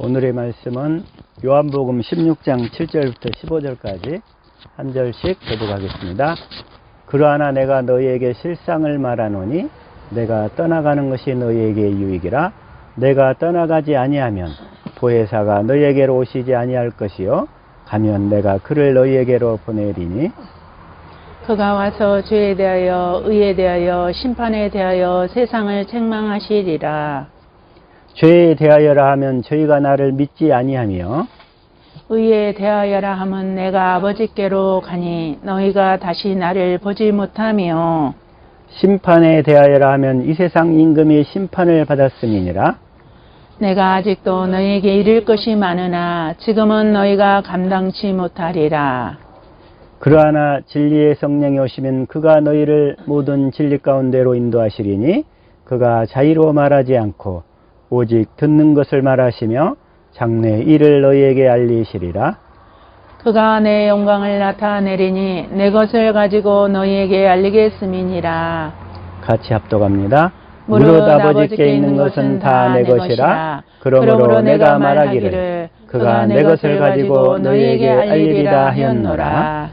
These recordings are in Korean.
오늘의 말씀은 요한복음 16장 7절부터 15절까지 한 절씩 교독하겠습니다. 그러하나 내가 너희에게 실상을 말하노니 내가 떠나가는 것이 너희에게 유익이라. 내가 떠나가지 아니하면 보혜사가 너희에게로 오시지 아니할 것이요 가면 내가 그를 너희에게로 보내리니 그가 와서 죄에 대하여 의에 대하여 심판에 대하여 세상을 책망하시리라. 죄에 대하여라 하면 저희가 나를 믿지 아니하며 의에 대하여라 하면 내가 아버지께로 가니 너희가 다시 나를 보지 못하며 심판에 대하여라 하면 이 세상 임금이 심판을 받았음이니라. 내가 아직도 너희에게 이를 것이 많으나 지금은 너희가 감당치 못하리라. 그러하나 진리의 성령이 오시면 그가 너희를 모든 진리 가운데로 인도하시리니 그가 자의로 말하지 않고 오직 듣는 것을 말하시며 장래 일을 너희에게 알리시리라. 그가 내 영광을 나타내리니 내 것을 가지고 너희에게 알리겠음이니라. 같이 합독합니다. 무릇 아버지께 있는 것은 다 내 것이라. 그러므로 내가 말하기를 그가 내 것을 가지고 너희에게 알리리라 하였노라.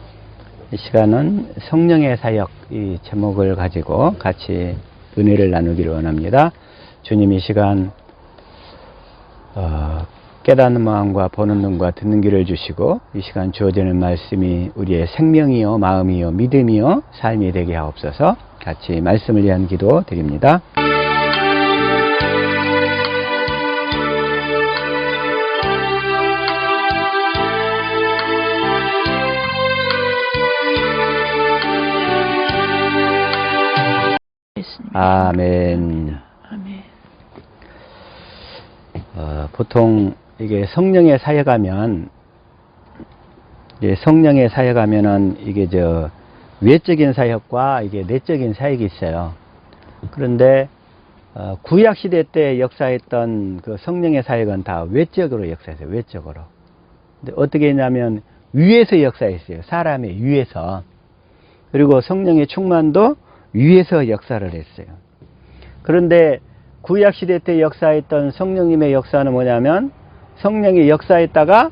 이 시간은 성령의 사역, 이 제목을 가지고 같이 은혜를 나누기를 원합니다. 주님 이 시간 깨닫는 마음과 보는 눈과 듣는 귀를 주시고 이 시간 주어지는 말씀이 우리의 생명이요 마음이요 믿음이요 삶이 되게 하옵소서. 같이 말씀을 위한 기도 드립니다. 아멘. 아멘. 보통 이게 성령의 사역하면 성령의 사역하면은 이게 외적인 사역과 이게 내적인 사역이 있어요. 그런데 구약 시대 때 역사했던 그 성령의 사역은 다 외적으로 역사했어요. 외적으로. 근데 어떻게 했냐면 위에서 역사했어요. 사람의 위에서. 그리고 성령의 충만도 위에서 역사를 했어요. 그런데 구약 시대 때 역사했던 성령님의 역사는 뭐냐면 성령이 역사했다가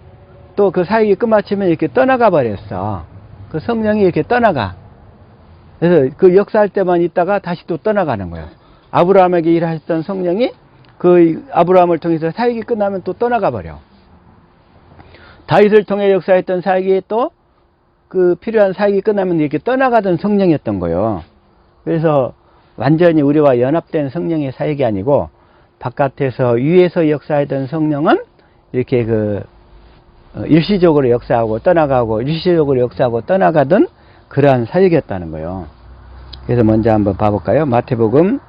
또 그 사역이 끝마치면 이렇게 떠나가 버렸어. 그 성령이 이렇게 떠나가. 그래서 그 역사할 때만 있다가 다시 또 떠나가는 거예요. 아브라함에게 일하셨던 성령이 그 아브라함을 통해서 사역이 끝나면 또 떠나가 버려. 다윗을 통해 역사했던 사역이 또 그 필요한 사역이 끝나면 이렇게 떠나가던 성령이었던 거예요. 그래서 완전히 우리와 연합된 성령의 사역이 아니고 바깥에서 위에서 역사하던 성령은 이렇게 일시적으로 역사하고 떠나가고 일시적으로 역사하고 떠나가던 그러한 사역이었다는 거예요. 그래서 먼저 한번 봐볼까요? 마태복음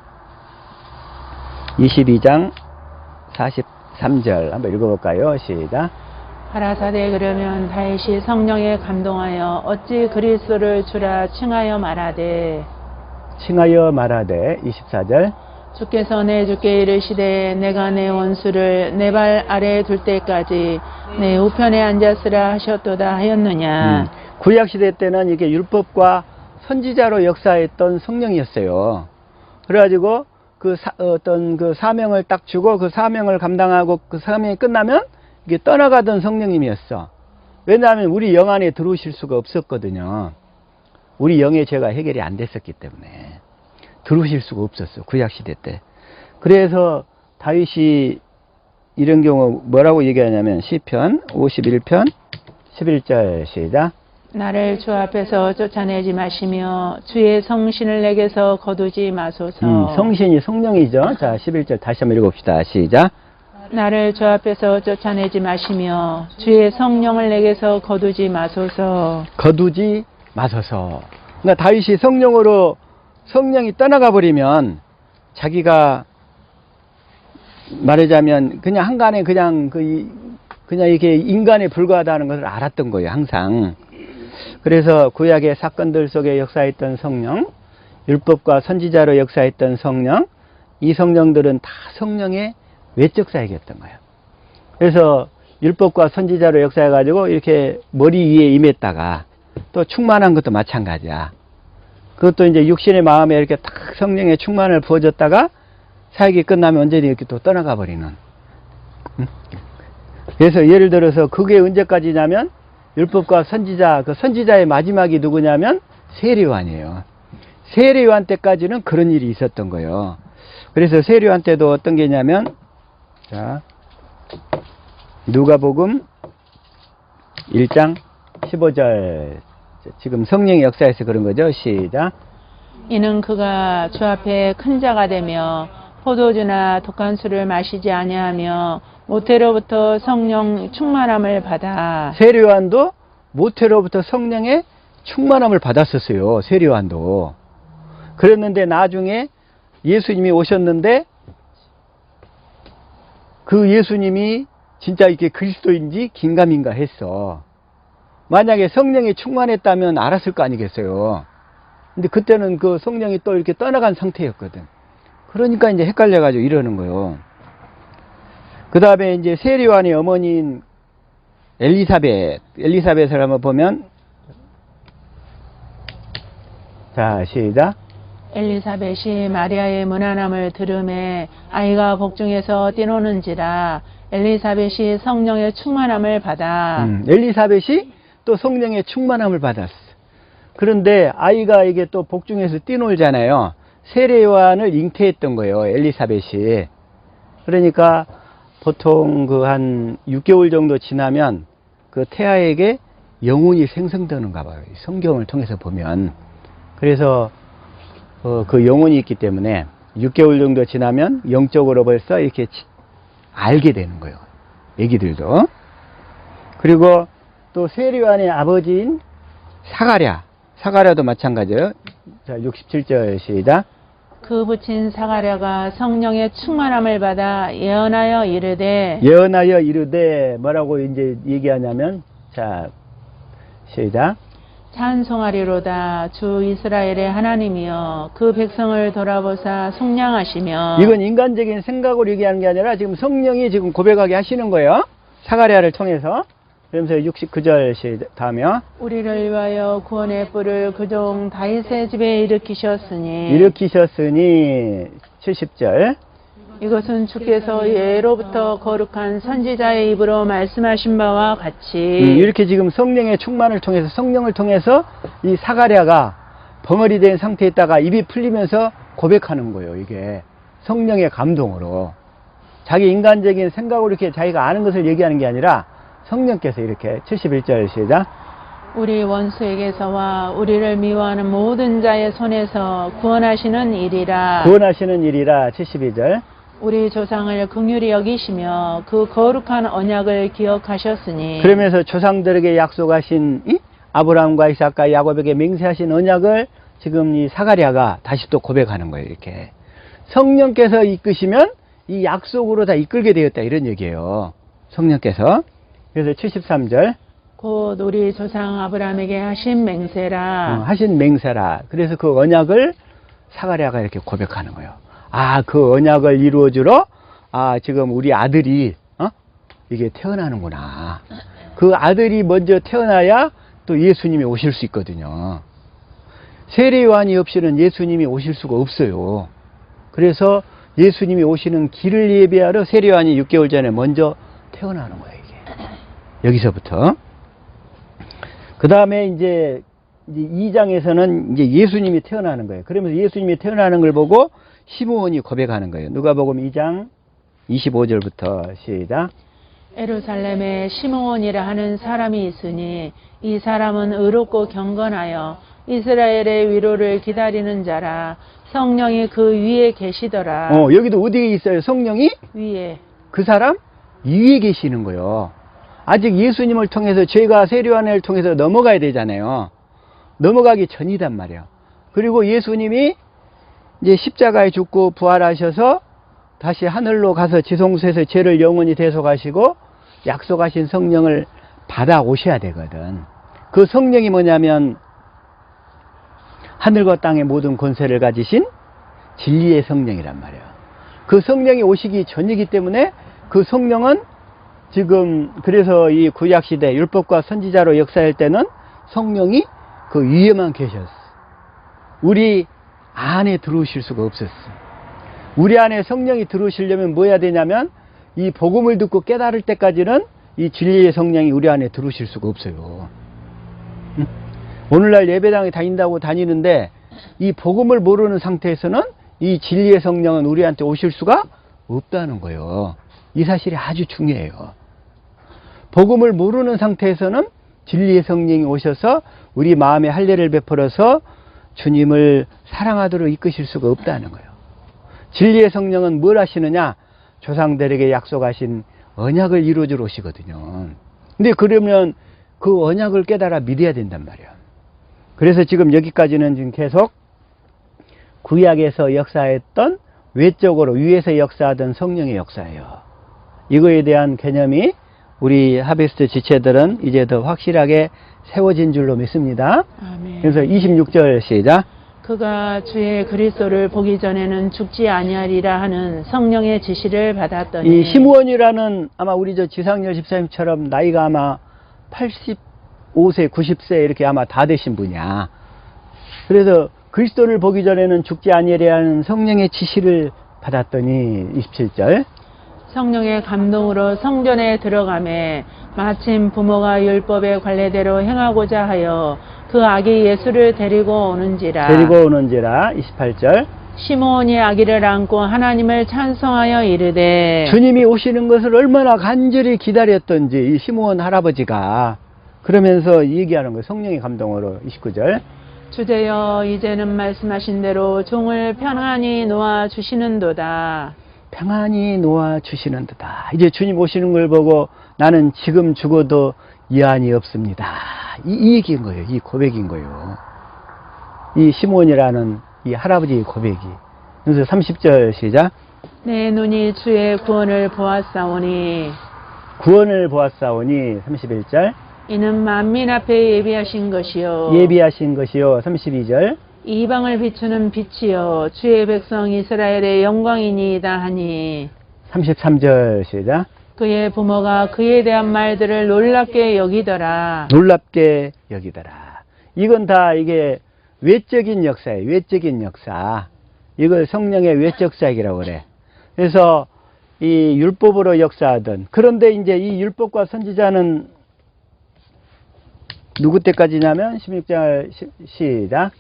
22장 43절 한번 읽어볼까요? 시작. 가라사대 그러면 다윗이 성령에 감동하여 어찌 그리스도를 주라 칭하여 말하되 24절 주께서 내 주께 이르시되 내가 내 원수를 내 발 아래에 둘 때까지 내 우편에 앉았으라 하셨도다 하였느냐. 구약시대 때는 이게 율법과 선지자로 역사했던 성령이었어요. 그래가지고 어떤 사명을 딱 주고 그 사명을 감당하고 그 사명이 끝나면 이게 떠나가던 성령님이었어. 왜냐하면 우리 영 안에 들어오실 수가 없었거든요. 우리 영의 죄가 해결이 안 됐었기 때문에 들어오실 수가 없었어. 구약시대 때. 그래서 다윗이 이런 경우 뭐라고 얘기하냐면 시편 51편 11절 시작. 나를 주 앞에서 쫓아내지 마시며 주의 성신을 내게서 거두지 마소서. 성신이 성령이죠. 자 11절 다시 한번 읽어봅시다. 시작. 나를 주 앞에서 쫓아내지 마시며 주의 성령을 내게서 거두지 마소서. 거두지 마소서. 그러니까 다윗이 성령이 떠나가 버리면 자기가 말하자면 그냥 한간에 그냥 이렇게 인간에 불과하다는 것을 알았던 거예요. 항상. 그래서 구약의 사건들 속에 역사했던 성령, 율법과 선지자로 역사했던 성령, 이 성령들은 다 성령의 외적 사역이었던 거예요. 그래서 율법과 선지자로 역사해가지고 이렇게 머리 위에 임했다가 또 충만한 것도 마찬가지야. 그것도 이제 육신의 마음에 이렇게 딱 성령의 충만을 부어줬다가 사역이 끝나면 언제든지 이렇게 또 떠나가 버리는. 그래서 예를 들어서 그게 언제까지냐면 율법과 선지자, 그 선지자의 마지막이 누구냐면 세례요한이에요. 세례요한 때까지는 그런 일이 있었던 거예요. 그래서 세례요한 때도 어떤 게 있냐면, 자, 누가복음 1장 15절. 지금 성령의 역사에서 그런 거죠. 시작. 이는 그가 주 앞에 큰 자가 되며 포도주나 독한 술을 마시지 아니하며 모태로부터 성령 충만함을 받아. 세례요한도 모태로부터 성령의 충만함을 받았었어요. 세례요한도. 그랬는데 나중에 예수님이 오셨는데 그 예수님이 진짜 이게 그리스도인지 긴가민가 했어. 만약에 성령이 충만했다면 알았을 거 아니겠어요. 근데 그때는 그 성령이 또 이렇게 떠나간 상태였거든. 그러니까 이제 헷갈려가지고 이러는 거예요. 그 다음에 이제 세례요한의 어머니인 엘리사벳을 한번 보면, 자, 시작. 엘리사벳이 마리아의 문안함을 들음에 아이가 복중에서 뛰노는지라. 엘리사벳이 성령의 충만함을 받아. 엘리사벳이 또 성령의 충만함을 받았어. 그런데 아이가 이게 또 복중에서 뛰놀잖아요. 세례요한을 잉태했던 거예요, 엘리사벳이. 그러니까 보통 그 한 6개월 정도 지나면 그 태아에게 영혼이 생성되는가 봐요. 성경을 통해서 보면. 그래서 그 영혼이 있기 때문에 6개월 정도 지나면 영적으로 벌써 이렇게 알게 되는 거예요. 애기들도. 그리고 또 세례요한의 아버지인 사가랴도 마찬가지예요. 자, 67절 시작. 그 부친 사가랴가 성령의 충만함을 받아 예언하여 이르되 뭐라고 이제 얘기하냐면, 자, 시작. 찬송하리로다 주 이스라엘의 하나님이여 그 백성을 돌아보사 속량하시며. 이건 인간적인 생각으로 얘기하는 게 아니라 지금 성령이 지금 고백하게 하시는 거예요. 사가랴를 통해서. 그러면서 69절 다음에 우리를 위하여 구원의 뿔을 그종 다윗의 집에 일으키셨으니 70절. 이것은 주께서 예로부터 거룩한 선지자의 입으로 말씀하신 바와 같이. 이렇게 지금 성령의 충만을 통해서, 성령을 통해서 이 사가랴가 벙어리 된 상태에 있다가 입이 풀리면서 고백하는 거예요. 이게 성령의 감동으로. 자기 인간적인 생각으로 이렇게 자기가 아는 것을 얘기하는 게 아니라 성령께서 이렇게. 71절 시작. 우리 원수에게서와 우리를 미워하는 모든 자의 손에서 구원하시는 일이라. 72절. 우리 조상을 긍휼히 여기시며 그 거룩한 언약을 기억하셨으니. 그러면서 조상들에게 약속하신 아브라함과 이삭과 야곱에게 맹세하신 언약을 지금 이 사가랴가 다시 또 고백하는 거예요. 이렇게 성령께서 이끄시면 이 약속으로 다 이끌게 되었다, 이런 얘기예요. 성령께서. 그래서 73절. 곧 우리 조상 아브라함에게 하신 맹세라. 하신 맹세라. 그래서 그 언약을 사가랴가 이렇게 고백하는 거예요. 아, 그 언약을 이루어주러 지금 우리 아들이 이게 태어나는구나. 그 아들이 먼저 태어나야 또 예수님이 오실 수 있거든요. 세례요한이 없이는 예수님이 오실 수가 없어요. 그래서 예수님이 오시는 길을 예비하러 세례요한이 6개월 전에 먼저 태어나는 거예요, 이게. 여기서부터. 그 다음에 이제 2장에서는 이제 예수님이 태어나는 거예요. 그러면서 예수님이 태어나는 걸 보고 시므온이 고백하는 거예요. 누가복음 2장 25절부터 시작. 예루살렘에 시므온이라 하는 사람이 있으니 이 사람은 의롭고 경건하여 이스라엘의 위로를 기다리는 자라. 성령이 그 위에 계시더라. 여기도 어디에 있어요? 성령이? 위에. 그 사람? 위에 계시는 거예요. 아직 예수님을 통해서, 죄가 세례요한을 통해서 넘어가야 되잖아요. 넘어가기 전이단 말이에요. 그리고 예수님이 이제 십자가에 죽고 부활하셔서 다시 하늘로 가서 지성소에서 죄를 영원히 대속하시고 약속하신 성령을 받아 오셔야 되거든. 그 성령이 뭐냐면 하늘과 땅의 모든 권세를 가지신 진리의 성령이란 말이에요. 그 성령이 오시기 전이기 때문에 그 성령은 지금, 그래서 이 구약시대 율법과 선지자로 역사할 때는 성령이 그 위에만 계셨어. 우리 안에 들어오실 수가 없었어. 우리 안에 성령이 들어오시려면 뭐 해야 되냐면 이 복음을 듣고 깨달을 때까지는 이 진리의 성령이 우리 안에 들어오실 수가 없어요. 응? 오늘날 예배당에 다니는데 이 복음을 모르는 상태에서는 이 진리의 성령은 우리한테 오실 수가 없다는 거예요. 이 사실이 아주 중요해요. 복음을 모르는 상태에서는 진리의 성령이 오셔서 우리 마음에 할례를 베풀어서 주님을 사랑하도록 이끄실 수가 없다는 거예요. 진리의 성령은 뭘 하시느냐? 조상들에게 약속하신 언약을 이루어주러 오시거든요. 근데 그러면 그 언약을 깨달아 믿어야 된단 말이에요. 그래서 지금 여기까지는 지금 계속 구약에서 역사했던 외적으로 위에서 역사하던 성령의 역사예요. 이거에 대한 개념이 우리 하베스트 지체들은 이제 더 확실하게 세워진 줄로 믿습니다. 아멘. 그래서 26절 시작. 그가 주의 그리스도를 보기 전에는 죽지 아니하리라 하는 성령의 지시를 받았더니 이 시므온이라는 아마 우리 저 지상열 집사님처럼 나이가 아마 85세, 90세 이렇게 아마 다 되신 분이야. 그래서 그리스도를 보기 전에는 죽지 아니하리라 하는 성령의 지시를 받았더니 27절. 성령의 감동으로 성전에 들어가매 마침 부모가 율법의 관례대로 행하고자 하여 그 아기 예수를 데리고 오는지라. 28절. 시므온이 아기를 안고 하나님을 찬송하여 이르되 주님이 오시는 것을 얼마나 간절히 기다렸던지 이 시므온 할아버지가 그러면서 얘기하는 거예요. 성령의 감동으로. 29절. 주제여 이제는 말씀하신 대로 종을 편안히 놓아 주시는도다. 평안히 놓아 주시는도다. 이제 주님 오시는 걸 보고 나는 지금 죽어도 이한이 없습니다. 이 얘기인 거예요. 이 고백인 거예요. 이 시몬이라는 이 할아버지의 고백이. 그래서 30절 시작. 내 눈이 주의 구원을 보았사오니 구원을 보았사오니 31절. 이는 만민 앞에 예비하신 것이요 예비하신 것이요 32절. 이방을 비추는 빛이요 주의 백성 이스라엘의 영광이니이다 하니 33절 시작. 그의 부모가 그에 대한 말들을 놀랍게 여기더라. 놀랍게 여기더라. 이건 다 이게 외적인 역사예요. 외적인 역사. 이걸 성령의 외적 사역이라고 그래. 그래서 이 율법으로 역사하던, 그런데 이제 이 율법과 선지자는 누구 때까지냐면 16절 시작.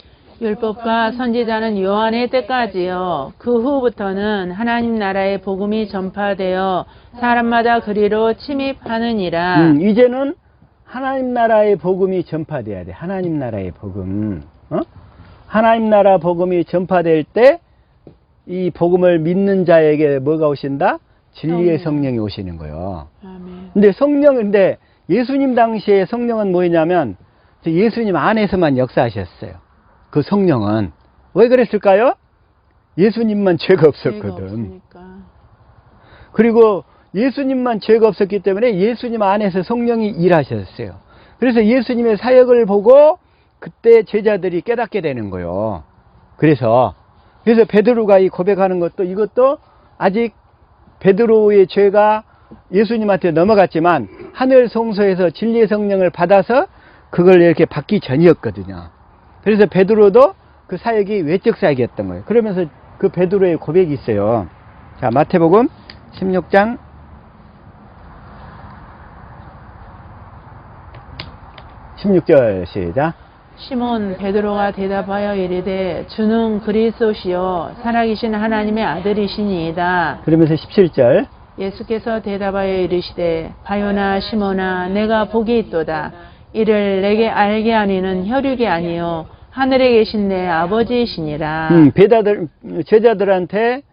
율법과 선지자는 요한의 때까지요. 그 후부터는 하나님 나라의 복음이 전파되어 사람마다 그리로 침입하느니라. 이제는 하나님 나라의 복음이 전파돼야 돼. 하나님 나라의 복음. 하나님 나라 복음이 전파될 때 이 복음을 믿는 자에게 뭐가 오신다? 진리의 성령이 오시는 거예요. 아멘. 근데 근데 예수님 당시에 성령은 뭐였냐면 예수님 안에서만 역사하셨어요. 그 성령은. 왜 그랬을까요? 예수님만 죄가 없었거든. 그리고 예수님만 죄가 없었기 때문에 예수님 안에서 성령이 일하셨어요. 그래서 예수님의 사역을 보고 그때 제자들이 깨닫게 되는 거예요. 그래서 베드로가 이 고백하는 것도, 이것도 아직 베드로의 죄가 예수님한테 넘어갔지만 하늘 성소에서 진리의 성령을 받아서 그걸 이렇게 받기 전이었거든요. 그래서 베드로도 그 사역이 외적 사역이었던 거예요. 그러면서 그 베드로의 고백이 있어요. 자, 마태복음 16장 16절 시작. 시몬 베드로가 대답하여 이르되 주는 그리스도시요 살아계신 하나님의 아들이시니이다. 그러면서 17절. 예수께서 대답하여 이르시되 바요나 시몬아 내가 복이 있도다. 이를 내게 알게 하니는 혈육이 아니요 하늘에 계신 내 아버지이시니라. 제자들한테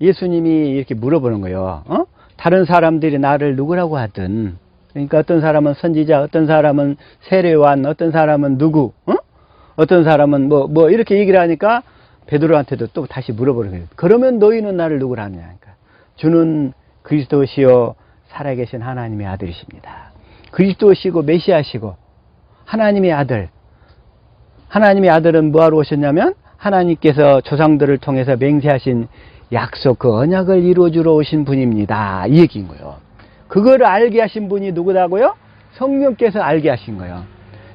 예수님이 이렇게 물어보는 거예요. 다른 사람들이 나를 누구라고 하든, 그러니까 어떤 사람은 선지자, 어떤 사람은 세례요한, 어떤 사람은 누구, 어떤 사람은 뭐 이렇게 얘기를 하니까 베드로한테도 또 다시 물어보는 거예요. 그러면 너희는 나를 누구라 하느냐. 그러니까 주는 그리스도시요 살아계신 하나님의 아들이십니다. 그리스도시고 메시아시고 하나님의 아들. 하나님의 아들은 뭐하러 오셨냐면 하나님께서 조상들을 통해서 맹세하신 약속, 그 언약을 이루어주러 오신 분입니다. 이 얘기인 거예요. 그거를 알게 하신 분이 누구다고요? 성령께서 알게 하신 거예요.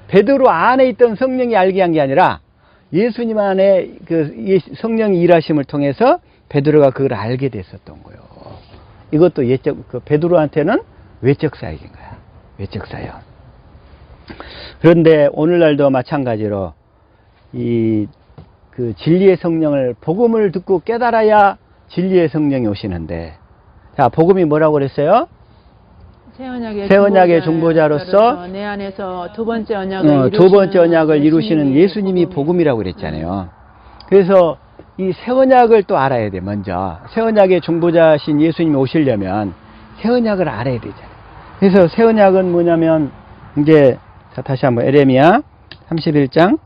베드로 안에 있던 성령이 알게 한 게 아니라 예수님 안에 그 성령이 일하심을 통해서 베드로가 그걸 알게 됐었던 거예요. 이것도 예적, 베드로한테는 외적 사역인 거야. 외적 사역. 그런데 오늘날도 마찬가지로 그 진리의 성령을, 복음을 듣고 깨달아야 진리의 성령이 오시는데, 자, 복음이 뭐라고 그랬어요? 새 언약의 중보자로서 내 안에서 두 번째 언약을 두 번째 언약을 이루시는 예수님이 복음이라고 그랬잖아요. 그래서 이 새 언약을 또 알아야 돼. 먼저 새 언약의 중보자신 예수님이 오시려면 새 언약을 알아야 되잖아요. 그래서 새 언약은 뭐냐면, 이제 자, 다시 한번 에레미야 31장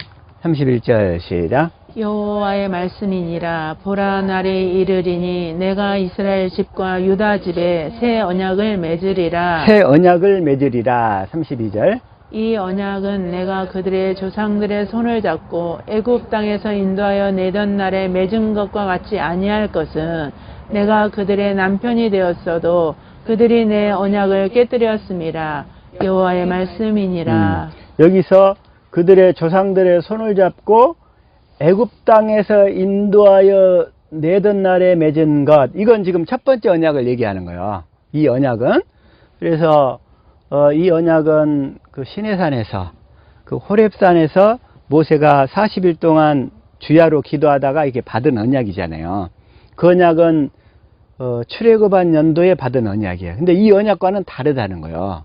31절 시작. 여호와의 말씀이니라. 보라, 날이 이르리니 내가 이스라엘 집과 유다 집에 새 언약을 맺으리라. 새 언약을 맺으리라. 32절. 이 언약은 내가 그들의 조상들의 손을 잡고 애굽 땅에서 인도하여 내던 날에 맺은 것과 같이 아니할 것은, 내가 그들의 남편이 되었어도 그들이 내 언약을 깨뜨렸음이라. 여호와의 말씀이니라. 여기서 그들의 조상들의 손을 잡고 애굽 땅에서 인도하여 내던 날에 맺은 것, 이건 지금 첫 번째 언약을 얘기하는 거예요. 이 언약은. 그래서 이 언약은 그 시내산에서, 그 호렙산에서 모세가 40일 동안 주야로 기도하다가 이게 받은 언약이잖아요. 그 언약은 출애굽한 연도에 받은 언약이에요. 근데 이 언약과는 다르다는 거예요.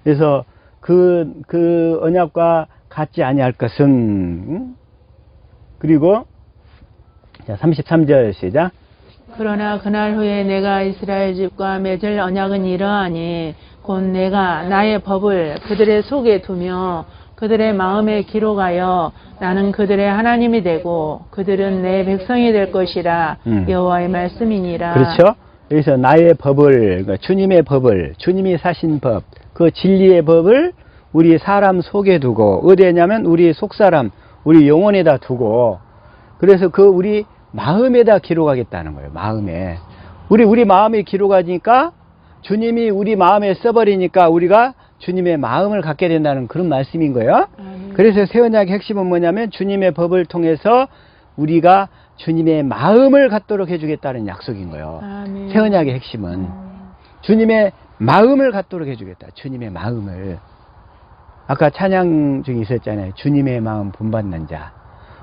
그래서 그 언약과 같지 아니할 것은, 그리고 자, 33절 시작. 그러나 그날 후에 내가 이스라엘 집과 맺을 언약은 이러하니, 곧 내가 나의 법을 그들의 속에 두며 그들의 마음에 기록하여 나는 그들의 하나님이 되고 그들은 내 백성이 될 것이라. 여호와의 말씀이니라. 그렇죠. 여기서 나의 법을, 그러니까 주님의 법을, 주님이 사신 법, 그 진리의 법을 우리 사람 속에 두고, 어디에냐면 우리 속사람, 우리 영혼에다 두고, 그래서 그 우리 마음에다 기록하겠다는 거예요. 마음에. 우리 마음에 기록하니까 주님이 우리 마음에 써버리니까 우리가 주님의 마음을 갖게 된다는 그런 말씀인 거예요. 그래서 새 언약의 핵심은 뭐냐면 주님의 법을 통해서 우리가 주님의 마음을 갖도록 해주겠다는 약속인 거예요. 아멘. 새 언약의 핵심은 주님의 마음을 갖도록 해주겠다. 주님의 마음을. 아까 찬양 중에 있었잖아요. 주님의 마음 본받는 자.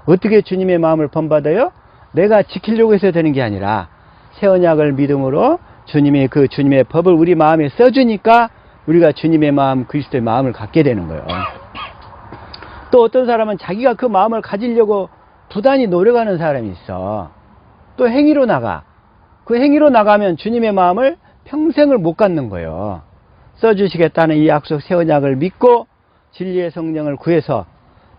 어떻게 주님의 마음을 본받아요? 내가 지키려고 해서 되는 게 아니라 새 언약을 믿음으로 주님의 법을 우리 마음에 써주니까 우리가 주님의 마음, 그리스도의 마음을 갖게 되는 거예요. 또 어떤 사람은 자기가 그 마음을 가지려고 부단히 노력하는 사람이 있어. 또 행위로 나가. 그 행위로 나가면 주님의 마음을 평생을 못 갖는 거예요. 써주시겠다는 이 약속 새 언약을 믿고 진리의 성령을 구해서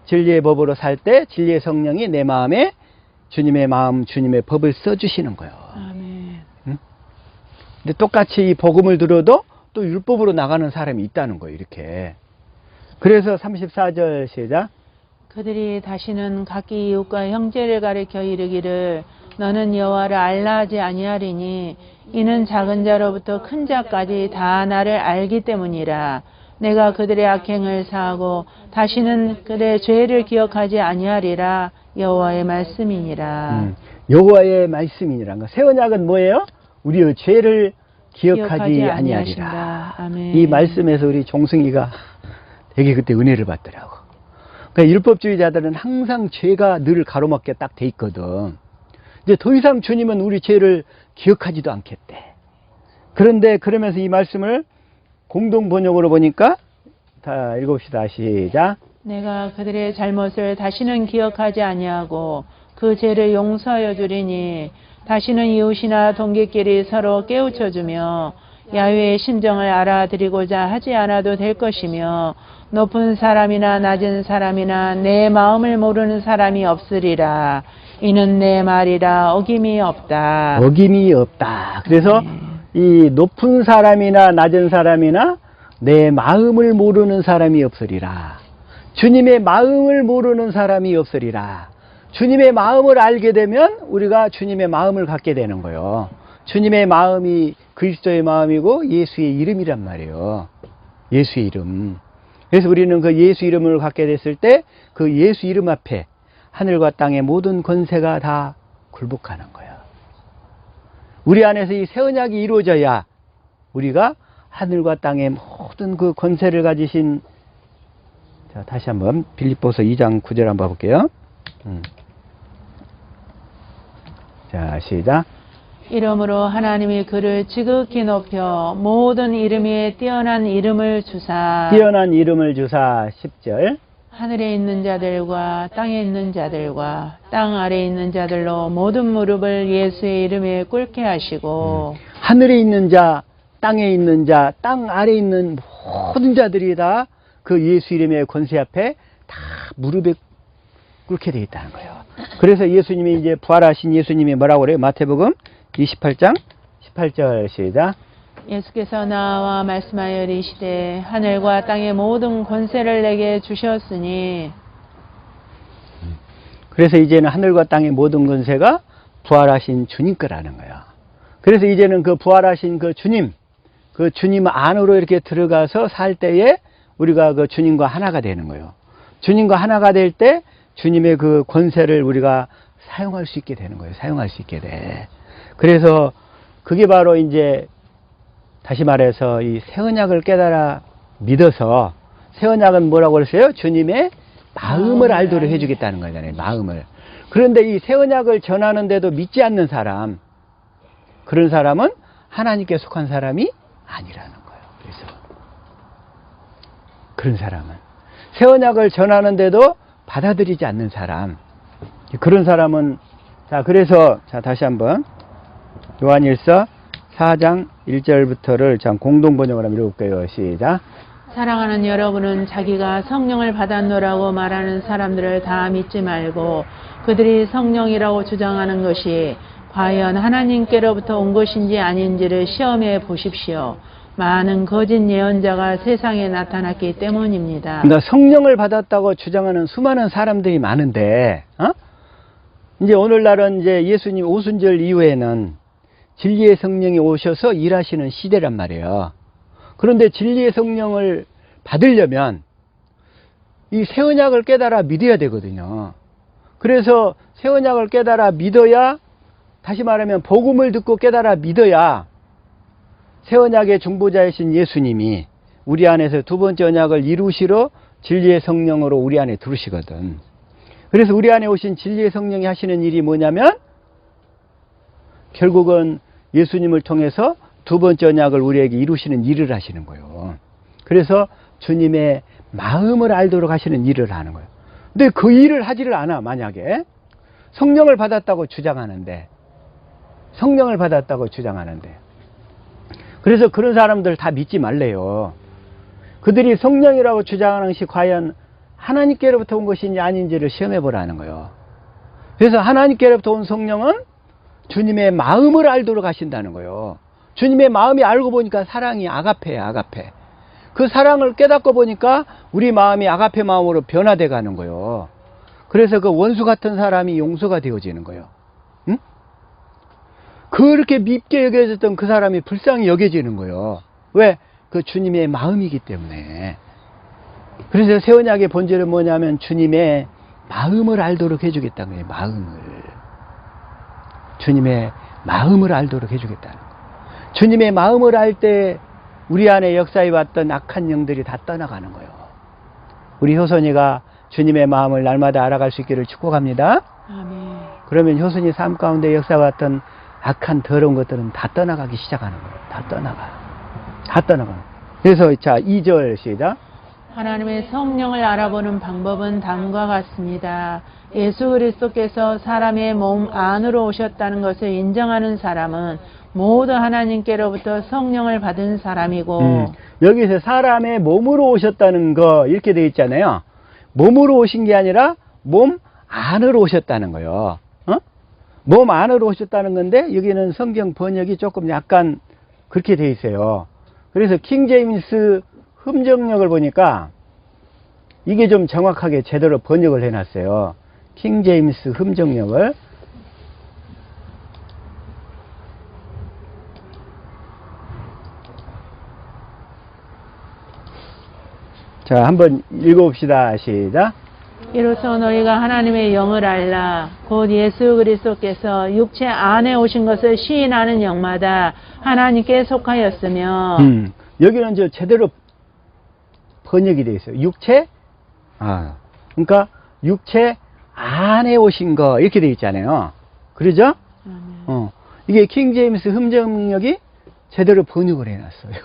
진리의 법으로 살 때 진리의 성령이 내 마음에 주님의 마음, 주님의 법을 써주시는 거예요. 아멘. 근데 똑같이 이 복음을 들어도 또 율법으로 나가는 사람이 있다는 거예요. 이렇게. 그래서 34절 시작. 그들이 다시는 각기 이웃과 형제를 가리켜 이르기를 너는 여호와를 알라 하지 아니하리니 이는 작은 자로부터 큰 자까지 다 나를 알기 때문이라. 내가 그들의 악행을 사하고 다시는 그들의 죄를 기억하지 아니하리라. 여호와의 말씀이니라. 여호와의 말씀이니라. 새 언약은 뭐예요? 우리의 죄를 기억하지 아니하리라. 아멘. 이 말씀에서 우리 종승이가 되게 그때 은혜를 받더라고. 그러니까 율법주의자들은 항상 죄가 늘 가로막게 딱 돼 있거든. 이제 더 이상 주님은 우리 죄를 기억하지도 않겠대. 그런데 그러면서 이 말씀을 공동 번역으로 보니까 다 읽읍시다. 시작. 내가 그들의 잘못을 다시는 기억하지 아니하고 그 죄를 용서하여 주리니 다시는 이웃이나 동객끼리 서로 깨우쳐 주며 야훼의 심정을 알아드리고자 하지 않아도 될 것이며 높은 사람이나 낮은 사람이나 내 마음을 모르는 사람이 없으리라. 이는 내 말이라 어김이 없다. 어김이 없다. 그래서 이 높은 사람이나 낮은 사람이나 내 마음을 모르는 사람이 없으리라. 주님의 마음을 모르는 사람이 없으리라. 주님의 마음을 알게 되면 우리가 주님의 마음을 갖게 되는 거예요. 주님의 마음이 그리스도의 마음이고 예수의 이름이란 말이에요. 예수의 이름. 그래서 우리는 그 예수 이름을 갖게 됐을 때 그 예수 이름 앞에 하늘과 땅의 모든 권세가 다 굴복하는 거예요. 우리 안에서 이 새 언약이 이루어져야 우리가 하늘과 땅의 모든 그 권세를 가지신, 자, 다시 한번 빌립보서 2장 9절 한번 볼게요. 자, 시작. 이러므로 하나님이 그를 지극히 높여 모든 이름 위에 뛰어난 이름을 주사 뛰어난 이름을 주사. 10절. 하늘에 있는 자들과 땅에 있는 자들과 땅 아래에 있는 자들로 모든 무릎을 예수의 이름에 꿇게 하시고 하늘에 있는 자, 땅에 있는 자, 땅 아래에 있는 모든 자들이 다 그 예수 이름의 권세 앞에 다 무릎에 꿇게 되어 있다는 거예요. 그래서 예수님이 이제 부활하신 예수님이 뭐라고 그래요? 마태복음 28장 18절 시작. 예수께서 나와 말씀하여 이르시되 하늘과 땅의 모든 권세를 내게 주셨으니 그래서 이제는 하늘과 땅의 모든 권세가 부활하신 주님 거라는 거예요. 그래서 이제는 그 부활하신 그 주님 안으로 이렇게 들어가서 살 때에 우리가 그 주님과 하나가 되는 거예요. 주님과 하나가 될 때 주님의 그 권세를 우리가 사용할 수 있게 되는 거예요. 사용할 수 있게 돼. 그래서 그게 바로 이제 다시 말해서 이 새 언약을 깨달아 믿어서, 새 언약은 뭐라고 그랬어요? 주님의 마음을 알도록 해주겠다는 거잖아요. 마음을. 그런데 이 새 언약을 전하는데도 믿지 않는 사람, 그런 사람은 하나님께 속한 사람이 아니라는 거예요. 그래서 그런 사람은 새 언약을 전하는데도 받아들이지 않는 사람, 그런 사람은, 자, 그래서 자, 다시 한번 요한일서 4장 1절부터를 참 공동 번역을 한번 읽어볼게요. 시작. 사랑하는 여러분은 자기가 성령을 받았노라고 말하는 사람들을 다 믿지 말고 그들이 성령이라고 주장하는 것이 과연 하나님께로부터 온 것인지 아닌지를 시험해 보십시오. 많은 거짓 예언자가 세상에 나타났기 때문입니다. 그러니까 성령을 받았다고 주장하는 수많은 사람들이 많은데, 이제 오늘날은 이제 예수님 오순절 이후에는 진리의 성령이 오셔서 일하시는 시대란 말이에요. 그런데 진리의 성령을 받으려면 이 새 언약을 깨달아 믿어야 되거든요. 그래서 새 언약을 깨달아 믿어야, 다시 말하면 복음을 듣고 깨달아 믿어야 새 언약의 중보자이신 예수님이 우리 안에서 두 번째 언약을 이루시러 진리의 성령으로 우리 안에 들으시거든. 그래서 우리 안에 오신 진리의 성령이 하시는 일이 뭐냐면 결국은 예수님을 통해서 두 번째 언약을 우리에게 이루시는 일을 하시는 거예요. 그래서 주님의 마음을 알도록 하시는 일을 하는 거예요. 근데 그 일을 하지를 않아. 만약에 성령을 받았다고 주장하는데, 그래서 그런 사람들 다 믿지 말래요. 그들이 성령이라고 주장하는 것이 과연 하나님께로부터 온 것인지 아닌지를 시험해 보라는 거예요. 그래서 하나님께로부터 온 성령은 주님의 마음을 알도록 하신다는 거예요. 주님의 마음이 알고 보니까 사랑이 아가페야, 아가페. 그 사랑을 깨닫고 보니까 우리 마음이 아가페 마음으로 변화돼 가는 거예요. 그래서 그 원수 같은 사람이 용서가 되어지는 거예요. 응? 그렇게 밉게 여겨졌던 그 사람이 불쌍히 여겨지는 거예요. 왜? 그 주님의 마음이기 때문에. 그래서 새 언약의 본질은 뭐냐면 주님의 마음을 알도록 해주겠다는 거예요. 마음을. 주님의 마음을 알도록 해주겠다는 거예요. 주님의 마음을 알 때 우리 안에 역사해 왔던 악한 영들이 다 떠나가는 거예요. 우리 효선이가 주님의 마음을 날마다 알아갈 수 있기를 축복합니다. 아멘. 그러면 효선이 삶 가운데 역사해 왔던 악한 더러운 것들은 다 떠나가기 시작하는 거예요. 다 떠나가. 그래서 자, 2절 시작. 하나님의 성령을 알아보는 방법은 다음과 같습니다. 예수 그리스도께서 사람의 몸 안으로 오셨다는 것을 인정하는 사람은 모두 하나님께로부터 성령을 받은 사람이고, 여기서 사람의 몸으로 오셨다는 거 이렇게 되어 있잖아요. 몸으로 오신 게 아니라 몸 안으로 오셨다는 거예요. 몸 안으로 오셨다는 건데 여기는 성경 번역이 조금 약간 그렇게 되어 있어요. 그래서 킹제임스 흠정역을 보니까 이게 좀 정확하게 제대로 번역을 해놨어요. 킹제임스 흠정역을. 자, 한번 읽어봅시다. 시작. 이로써 너희가 하나님의 영을 알라. 곧 예수 그리스도께서 육체 안에 오신 것을 시인하는 영마다 하나님께 속하였으며, 여기는 저 제대로 번역이 되어 있어요. 육체, 그러니까 육체 안에 오신 거 이렇게 되어 있잖아요. 그러죠? 이게 킹 제임스 흠정역이 제대로 번역을 해놨어요.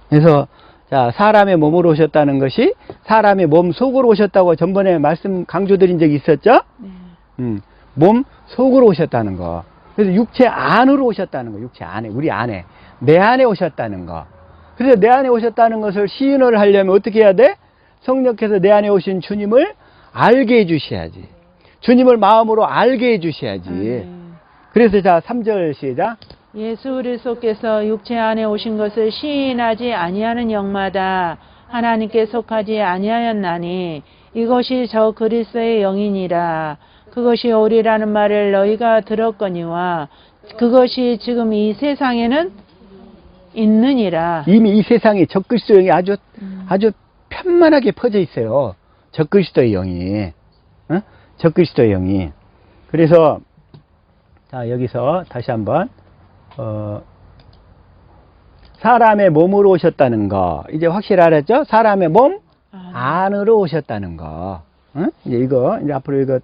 그래서 자, 사람의 몸으로 오셨다는 것이 사람의 몸 속으로 오셨다고 전번에 말씀 강조드린 적이 있었죠? 네. 몸 속으로 오셨다는 거. 그래서 육체 안으로 오셨다는 거. 육체 안에, 우리 안에, 내 안에 오셨다는 거. 그래서 내 안에 오셨다는 것을 시인을 하려면 어떻게 해야 돼? 성령께서 내 안에 오신 주님을 알게 해주셔야지. 주님을 마음으로 알게 해주셔야지. 그래서 자, 3절 시작. 예수 그리스도께서 육체 안에 오신 것을 시인하지 아니하는 영마다 하나님께 속하지 아니하였나니 이것이 저 그리스도의 영이니라. 그것이 오리라는 말을 너희가 들었거니와 그것이 지금 이 세상에는 있느니라. 이미 이 세상에 적그리스도 영이 아주 편만하게 퍼져 있어요. 적그리스도의 영이. 적그리스도의 영이. 그래서 자, 여기서 다시 한번 사람의 몸으로 오셨다는 거 이제 확실히 알았죠? 사람의 몸 안으로 오셨다는 거. 이제 이거 이제 앞으로 이거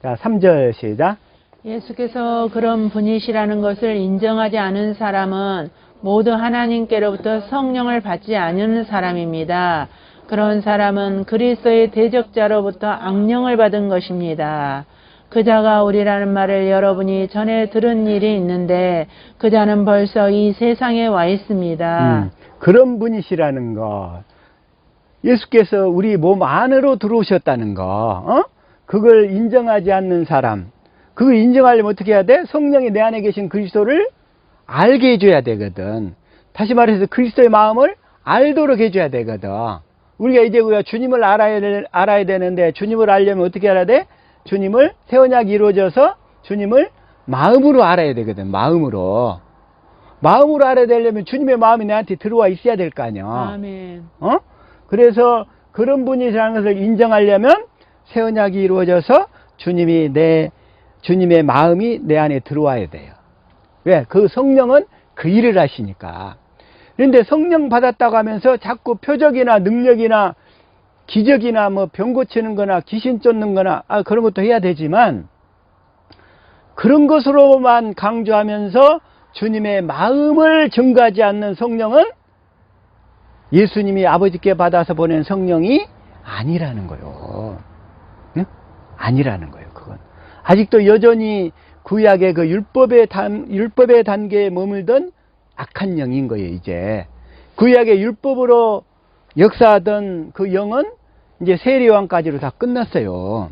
자, 3절 시작. 예수께서 그런 분이시라는 것을 인정하지 않은 사람은 모두 하나님께로부터 성령을 받지 않는 사람입니다. 그런 사람은 그리스도의 대적자로부터 악령을 받은 것입니다. 그자가 오리라는 말을 여러분이 전에 들은 일이 있는데 그자는 벌써 이 세상에 와 있습니다. 그런 분이시라는 거. 예수께서 우리 몸 안으로 들어오셨다는 거. 그걸 인정하지 않는 사람. 그걸 인정하려면 어떻게 해야 돼? 성령이 내 안에 계신 그리스도를 알게 해줘야 되거든. 다시 말해서 그리스도의 마음을 알도록 해줘야 되거든. 우리가 이제 우리가 주님을 알아야 되는데 주님을 알려면 어떻게 알아야 돼? 주님을 새 언약이 이루어져서 주님을 마음으로 알아야 되거든. 마음으로 알아야 되려면 주님의 마음이 내한테 들어와 있어야 될 거 아니야. 아멘. 그래서 그런 분이라는 것을 인정하려면 새 언약이 이루어져서 주님의 마음이 내 안에 들어와야 돼요. 왜? 그 성령은 그 일을 하시니까. 그런데 성령 받았다고 하면서 자꾸 표적이나 능력이나 기적이나 뭐 병 고치는 거나 귀신 쫓는 거나 그런 것도 해야 되지만 그런 것으로만 강조하면서 주님의 마음을 증거하지 않는 성령은 예수님이 아버지께 받아서 보낸 성령이 아니라는 거예요. 응? 아니라는 거예요. 그건 아직도 여전히 구약의 그 율법의 단계에 머물던 악한 영인 거예요. 이제 구약의 율법으로 역사하던 그 영은 이제 세례요한까지로 다 끝났어요.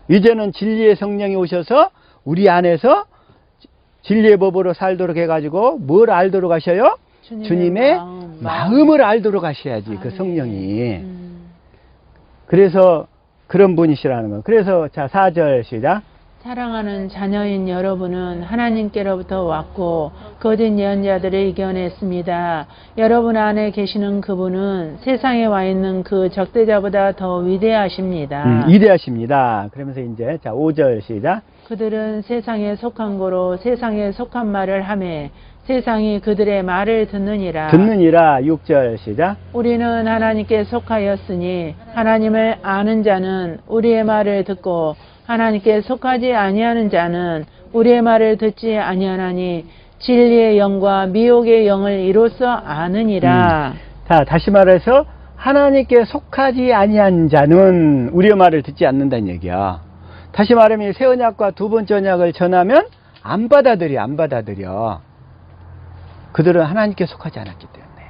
이제는 진리의 성령이 오셔서 우리 안에서 진리의 법으로 살도록 해가지고 뭘 알도록 하셔요? 주님의 마음을 알도록 하셔야지. 그 성령이. 그래서 그런 분이시라는 거. 그래서 자, 4절 시작. 사랑하는 자녀인 여러분은 하나님께로부터 왔고 거짓 예언자들을 이겨냈습니다. 여러분 안에 계시는 그분은 세상에 와 있는 그 적대자보다 더 위대하십니다. 위대하십니다. 그러면서 이제 자, 5절 시작. 그들은 세상에 속한 거로 세상에 속한 말을 하매 세상이 그들의 말을 듣느니라. 6절 시작. 우리는 하나님께 속하였으니 하나님을 아는 자는 우리의 말을 듣고 하나님께 속하지 아니하는 자는 우리의 말을 듣지 아니하나니 진리의 영과 미혹의 영을 이로써 아느니라. 자, 다시 말해서 하나님께 속하지 아니한 자는 우리의 말을 듣지 않는다는 얘기야. 다시 말하면 새 언약과 두 번째 언약을 전하면 안 받아들여. 그들은 하나님께 속하지 않았기 때문에.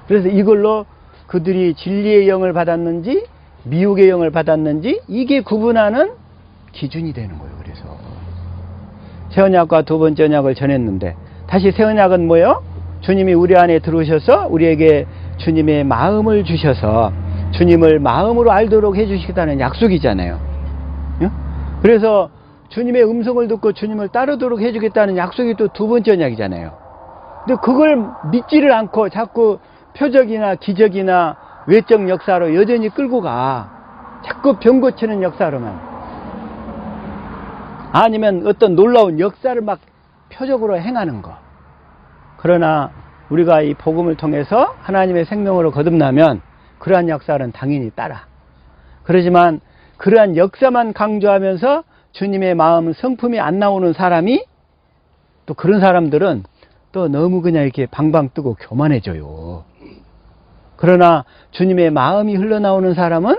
그래서 이걸로 그들이 진리의 영을 받았는지 미혹의 영을 받았는지 이게 구분하는 기준이 되는 거예요. 그래서 새 언약과 두 번째 언약을 전했는데 다시 새 언약은 뭐예요? 주님이 우리 안에 들어오셔서 우리에게 주님의 마음을 주셔서 주님을 마음으로 알도록 해주시겠다는 약속이잖아요. 응? 그래서 주님의 음성을 듣고 주님을 따르도록 해주겠다는 약속이 또 두 번째 언약이잖아요. 근데 그걸 믿지를 않고 자꾸 표적이나 기적이나 외적 역사로 여전히 끌고 가. 자꾸 병 고치는 역사로만. 아니면 어떤 놀라운 역사를 막 표적으로 행하는 거. 그러나 우리가 이 복음을 통해서 하나님의 생명으로 거듭나면 그러한 역사는 당연히 따라. 그러지만 그러한 역사만 강조하면서 주님의 마음 성품이 안 나오는 사람이, 또 그런 사람들은 또 너무 그냥 이렇게 방방 뜨고 교만해져요. 그러나 주님의 마음이 흘러나오는 사람은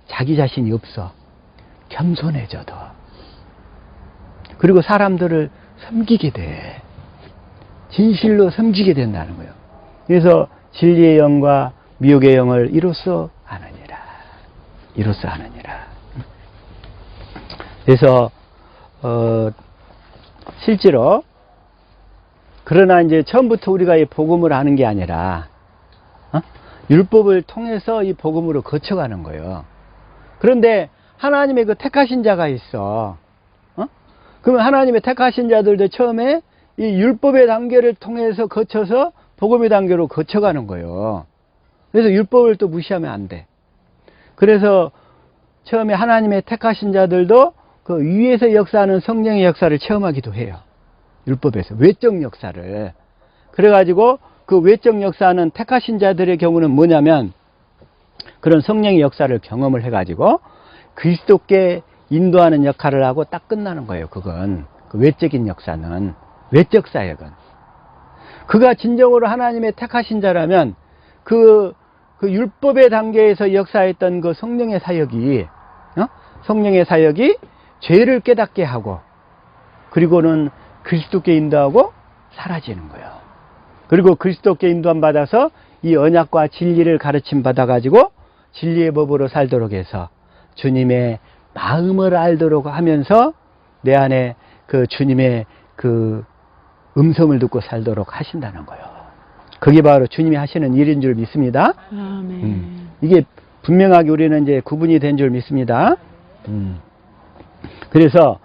자기 자신이 없어. 겸손해져 더. 그리고 사람들을 섬기게 돼. 진실로 섬기게 된다는 거예요. 그래서 진리의 영과 미혹의 영을 이로써 아느니라. 이로써 아느니라. 그래서 실제로 그러나 이제 처음부터 우리가 이 복음을 아는 게 아니라 율법을 통해서 이 복음으로 거쳐가는 거예요. 그런데 하나님의 그 택하신 자가 있어. 그러면 하나님의 택하신 자들도 처음에 이 율법의 단계를 통해서 거쳐서 복음의 단계로 거쳐가는 거예요. 그래서 율법을 또 무시하면 안 돼. 그래서 처음에 하나님의 택하신 자들도 그 위에서 역사하는 성령의 역사를 체험하기도 해요. 율법에서 외적 역사를. 그래가지고 그 외적 역사는 택하신 자들의 경우는 뭐냐면 그런 성령의 역사를 경험을 해가지고 그리스도께 인도하는 역할을 하고 딱 끝나는 거예요. 그건 그 외적인 역사는, 외적 사역은. 그가 진정으로 하나님의 택하신 자라면 그 율법의 단계에서 역사했던 그 성령의 사역이 성령의 사역이 죄를 깨닫게 하고 그리고는 그리스도께 인도하고 사라지는 거예요. 그리고 그리스도께 인도함 받아서 이 언약과 진리를 가르침 받아가지고 진리의 법으로 살도록 해서 주님의 마음을 알도록 하면서 내 안에 그 주님의 그 음성을 듣고 살도록 하신다는 거예요. 그게 바로 주님이 하시는 일인 줄 믿습니다. 아멘. 이게 분명하게 우리는 이제 구분이 된 줄 믿습니다. 그래서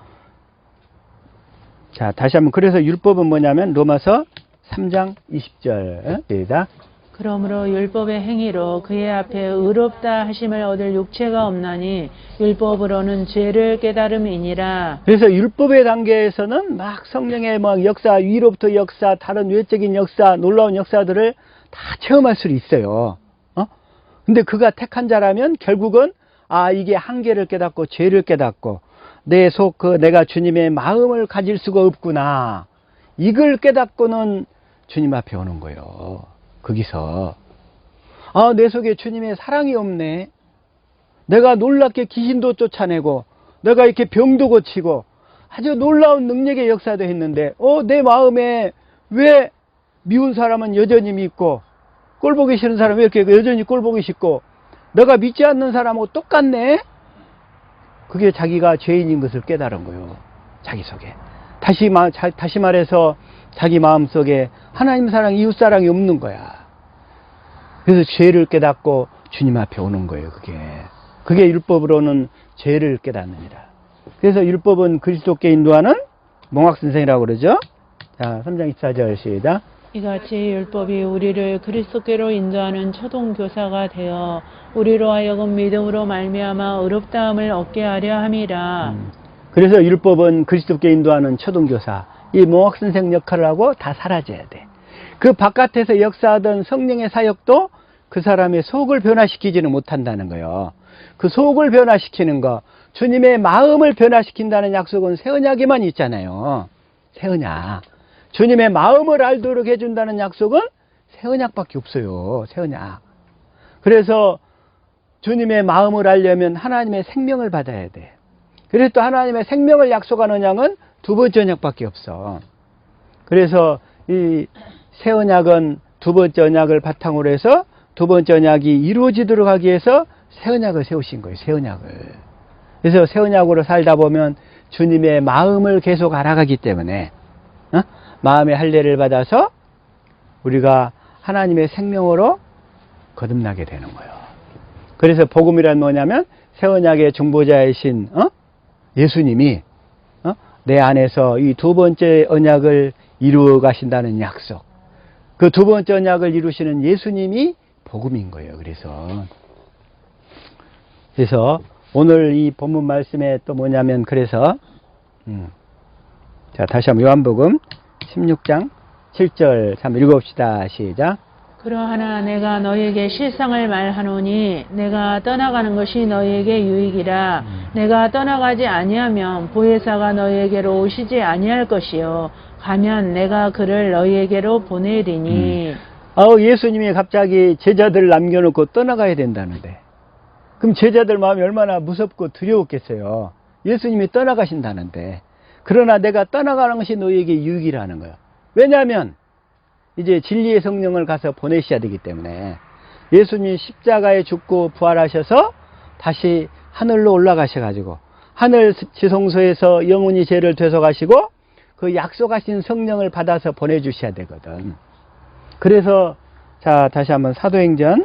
자, 다시 한번, 그래서 율법은 뭐냐면 로마서 3장 20절입니다. 그러므로 율법의 행위로 그의 앞에 의롭다 하심을 얻을 육체가 없나니 율법으로는 죄를 깨달음이니라. 그래서 율법의 단계에서는 막 성령의 막 역사, 위로부터 역사, 다른 외적인 역사, 놀라운 역사들을 다 체험할 수 있어요. 근데 그가 택한 자라면 결국은 이게 한계를 깨닫고 죄를 깨닫고 내 속 내가 주님의 마음을 가질 수가 없구나. 이걸 깨닫고는 주님 앞에 오는 거예요. 거기서 내 속에 주님의 사랑이 없네. 내가 놀랍게 귀신도 쫓아내고 내가 이렇게 병도 고치고 아주 놀라운 능력의 역사도 했는데 내 마음에 왜 미운 사람은 여전히 믿고 꼴보기 싫은 사람은 왜 이렇게 여전히 꼴보기 싫고 내가 믿지 않는 사람하고 똑같네. 그게 자기가 죄인인 것을 깨달은 거예요. 자기 속에. 다시 말해서 자기 마음속에 하나님 사랑, 이웃 사랑이 없는 거야. 그래서 죄를 깨닫고 주님 앞에 오는 거예요. 그게 율법으로는 죄를 깨닫느니라. 그래서 율법은 그리스도께 인도하는 몽학선생이라고 그러죠. 자, 3장 24절 시작. 이같이 율법이 우리를 그리스도께로 인도하는 초동교사가 되어 우리로 하여금 믿음으로 말미암아 의롭다함을 얻게 하려 함이라. 그래서 율법은 그리스도께 인도하는 초동교사, 이 몽학선생 역할을 하고 다 사라져야 돼. 그 바깥에서 역사하던 성령의 사역도 그 사람의 속을 변화시키지는 못한다는 거예요. 그 속을 변화시키는 거, 주님의 마음을 변화시킨다는 약속은 새 언약에만 있잖아요. 새 언약. 주님의 마음을 알도록 해준다는 약속은 새 언약밖에 없어요. 새 언약. 그래서 주님의 마음을 알려면 하나님의 생명을 받아야 돼. 그래서 또 하나님의 생명을 약속한 언약은 두 번째 언약밖에 없어. 그래서 이 새 언약은 두 번째 언약을 바탕으로 해서 두 번째 언약이 이루어지도록 하기 위해서 새 언약을 세우신 거예요. 새 언약을. 그래서 새 언약으로 살다 보면 주님의 마음을 계속 알아가기 때문에 마음의 할례를 받아서 우리가 하나님의 생명으로 거듭나게 되는 거예요. 그래서 복음이란 뭐냐면 새 언약의 중보자이신 예수님이 내 안에서 이 두 번째 언약을 이루어 가신다는 약속. 그 두 번째 언약을 이루시는 예수님이 복음인 거예요. 그래서 오늘 이 본문 말씀에 또 뭐냐면 그래서 자, 다시 한번 요한복음 16장 7절 한번 읽어봅시다. 시작. 그러하나 내가 너희에게 실상을 말하노니 내가 떠나가는 것이 너희에게 유익이라. 내가 떠나가지 아니하면 보혜사가 너희에게로 오시지 아니할 것이요 가면 내가 그를 너희에게로 보내리니. 예수님이 갑자기 제자들을 남겨놓고 떠나가야 된다는데, 그럼 제자들 마음이 얼마나 무섭고 두려웠겠어요. 예수님이 떠나가신다는데. 그러나 내가 떠나가는 것이 너희에게 유익이라는 거예요. 왜냐하면 이제 진리의 성령을 가서 보내셔야 되기 때문에. 예수님이 십자가에 죽고 부활하셔서 다시 하늘로 올라가셔가지고 하늘 지성소에서 영원히 죄를 되서가시고 그 약속하신 성령을 받아서 보내주셔야 되거든. 그래서 자, 다시 한번 사도행전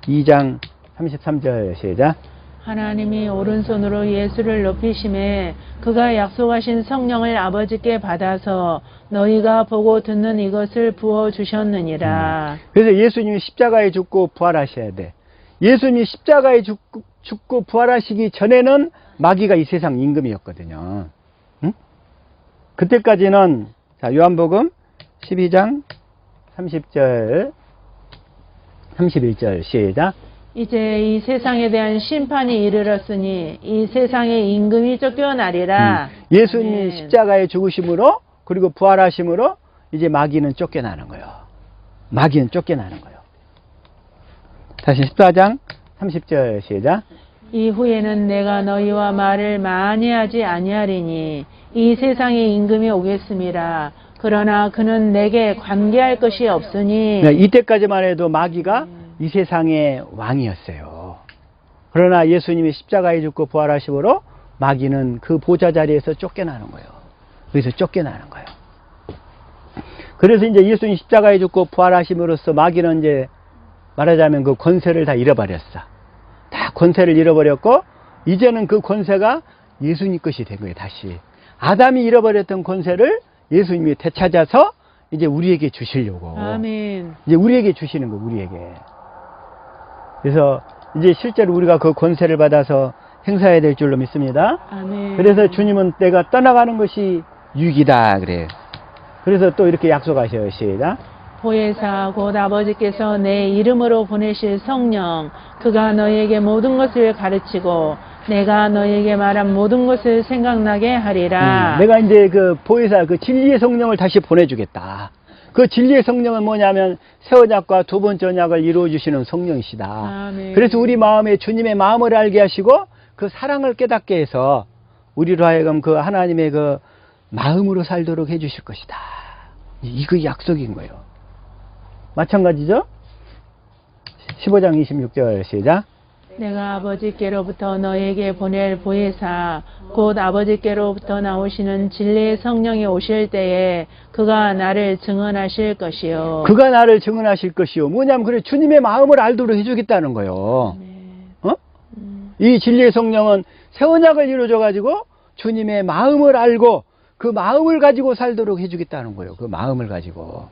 2장 33절 시작. 하나님이 오른손으로 예수를 높이심에 그가 약속하신 성령을 아버지께 받아서 너희가 보고 듣는 이것을 부어주셨느니라. 그래서 예수님이 십자가에 죽고 부활하셔야 돼. 예수님이 십자가에 죽고 부활하시기 전에는 마귀가 이 세상 임금이었거든요. 응? 그때까지는 자, 요한복음 12장 30절 31절 시작. 이제 이 세상에 대한 심판이 이르렀으니 이 세상의 임금이 쫓겨나리라. 예수님이 아멘. 십자가에 죽으심으로 그리고 부활하심으로 이제 마귀는 쫓겨나는 거예요. 마귀는 쫓겨나는 거예요. 다시 14장 30절 시작. 이후에는 내가 너희와 말을 많이 하지 아니하리니 이 세상의 임금이 오겠음이라. 그러나 그는 내게 관계할 것이 없으니. 네, 이때까지만 해도 마귀가 이 세상의 왕이었어요. 그러나 예수님이 십자가에 죽고 부활하심으로 마귀는 그 보좌 자리에서 쫓겨나는 거예요. 여기서 쫓겨나는 거예요. 그래서 이제 예수님 십자가에 죽고 부활하심으로써 마귀는 이제 말하자면 그 권세를 다 잃어버렸어. 다 권세를 잃어버렸고 이제는 그 권세가 예수님 것이 된 거예요. 다시 아담이 잃어버렸던 권세를 예수님이 되찾아서 이제 우리에게 주시려고. 아멘. 이제 우리에게 주시는 거예요. 우리에게. 그래서 이제 실제로 우리가 그 권세를 받아서 행사해야 될 줄로 믿습니다. 아멘. 그래서 주님은 내가 떠나가는 것이 유익이다 그래요. 그래서 또 이렇게 약속하셔요. 시작. 보혜사 곧 아버지께서 내 이름으로 보내실 성령 그가 너희에게 모든 것을 가르치고 내가 너희에게 말한 모든 것을 생각나게 하리라. 내가 이제 그 보혜사 그 진리의 성령을 다시 보내주겠다. 그 진리의 성령은 뭐냐면 새 언약과 두 번째 언약을 이루어주시는 성령이시다. 아멘. 그래서 우리 마음에 주님의 마음을 알게 하시고 그 사랑을 깨닫게 해서 우리로 하여금 그 하나님의 그 마음으로 살도록 해주실 것이다. 이거 약속인 거예요. 마찬가지죠? 15장 26절 시작. 내가 아버지께로부터 너희에게 보낼 보혜사 곧 아버지께로부터 나오시는 진리의 성령이 오실 때에 그가 나를 증언하실 것이요. 그가 나를 증언하실 것이요. 뭐냐면 그래 주님의 마음을 알도록 해주겠다는 거예요. 어? 이 진리의 성령은 새 언약을 이루어줘 가지고 주님의 마음을 알고 그 마음을 가지고 살도록 해주겠다는 거예요. 그 마음을 가지고.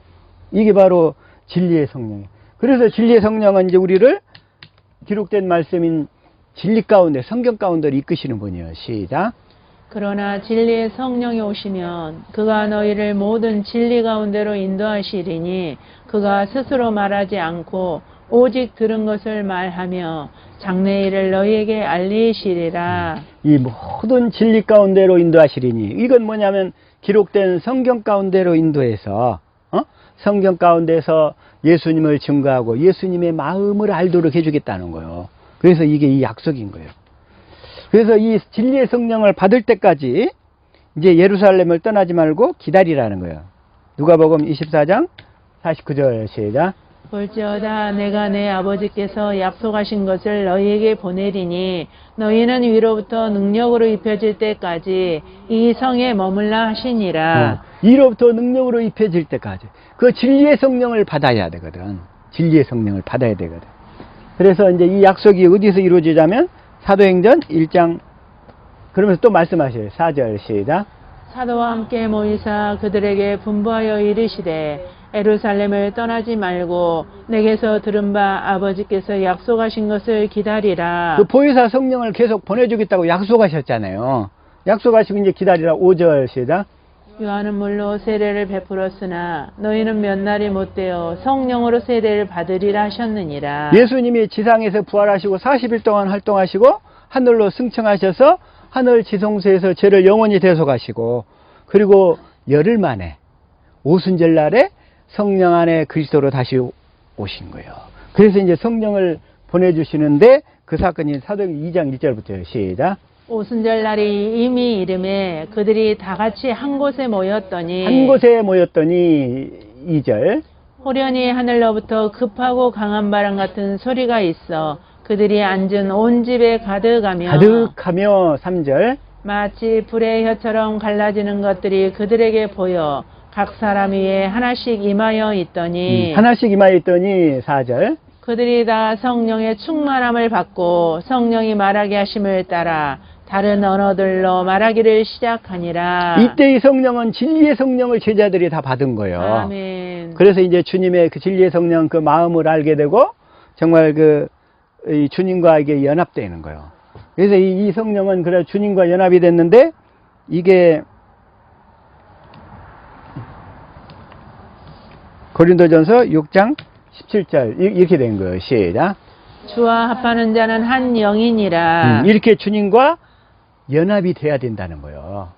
이게 바로 진리의 성령이에요. 그래서 진리의 성령은 이제 우리를 기록된 말씀인 진리 가운데 성경 가운데로 이끄시는 분이에요. 시작. 그러나 진리의 성령이 오시면 그가 너희를 모든 진리 가운데로 인도하시리니 그가 스스로 말하지 않고 오직 들은 것을 말하며 장래일을 너희에게 알리시리라. 이 모든 진리 가운데로 인도하시리니 이건 뭐냐면 기록된 성경 가운데로 인도해서 성경 가운데서 예수님을 증거하고 예수님의 마음을 알도록 해주겠다는 거예요. 그래서 이게 이 약속인 거예요. 그래서 이 진리의 성령을 받을 때까지 이제 예루살렘을 떠나지 말고 기다리라는 거예요. 누가복음 24장 49절 시작. 볼지어다 내가 내 아버지께서 약속하신 것을 너희에게 보내리니 너희는 위로부터 능력으로 입혀질 때까지 이 성에 머물라 하시니라. 위로부터 능력으로 입혀질 때까지 그 진리의 성령을 받아야 되거든. 진리의 성령을 받아야 되거든. 그래서 이제 이 약속이 어디서 이루어지자면 사도행전 1장 그러면서 또 말씀하셔요. 4절 시작. 사도와 함께 모이사 그들에게 분부하여 이르시되 예루살렘을 떠나지 말고 내게서 들은 바 아버지께서 약속하신 것을 기다리라. 그 보혜사 성령을 계속 보내주겠다고 약속하셨잖아요. 약속하시고 이제 기다리라. 5절 시작. 요한은 물로 세례를 베풀었으나 너희는 몇 날이 못되어 성령으로 세례를 받으리라 하셨느니라. 예수님이 지상에서 부활하시고 40일 동안 활동하시고 하늘로 승천하셔서 하늘 지성소에서 죄를 영원히 대속하시고 그리고 열흘 만에 오순절 날에 성령 안에 그리스도로 다시 오신 거예요. 그래서 이제 성령을 보내주시는데 그 사건이 사도행전 2장 1절부터요. 시작. 오순절 날이 이미 이름에 그들이 다 같이 한 곳에 모였더니 한 곳에 모였더니 2절. 호련히 하늘로부터 급하고 강한 바람 같은 소리가 있어 그들이 앉은 온 집에 가득하며 3절. 마치 불의 혀처럼 갈라지는 것들이 그들에게 보여 각 사람 위에 하나씩 임하여 있더니 하나씩 임하여 있더니 4절. 그들이 다 성령의 충만함을 받고 성령이 말하게 하심을 따라 다른 언어들로 말하기를 시작하니라. 이때 이 성령은 진리의 성령을 제자들이 다 받은 거예요. 아멘. 그래서 이제 주님의 그 진리의 성령 그 마음을 알게 되고 정말 이 주님과 이게 연합되는 거예요. 그래서 이 성령은 그래 주님과 연합이 됐는데 이게 고린도전서 6장 17절 이렇게 된 거예요. 시작. 주와 합하는 자는 한 영이니라. 이렇게 주님과 연합이 돼야 된다는 거예요.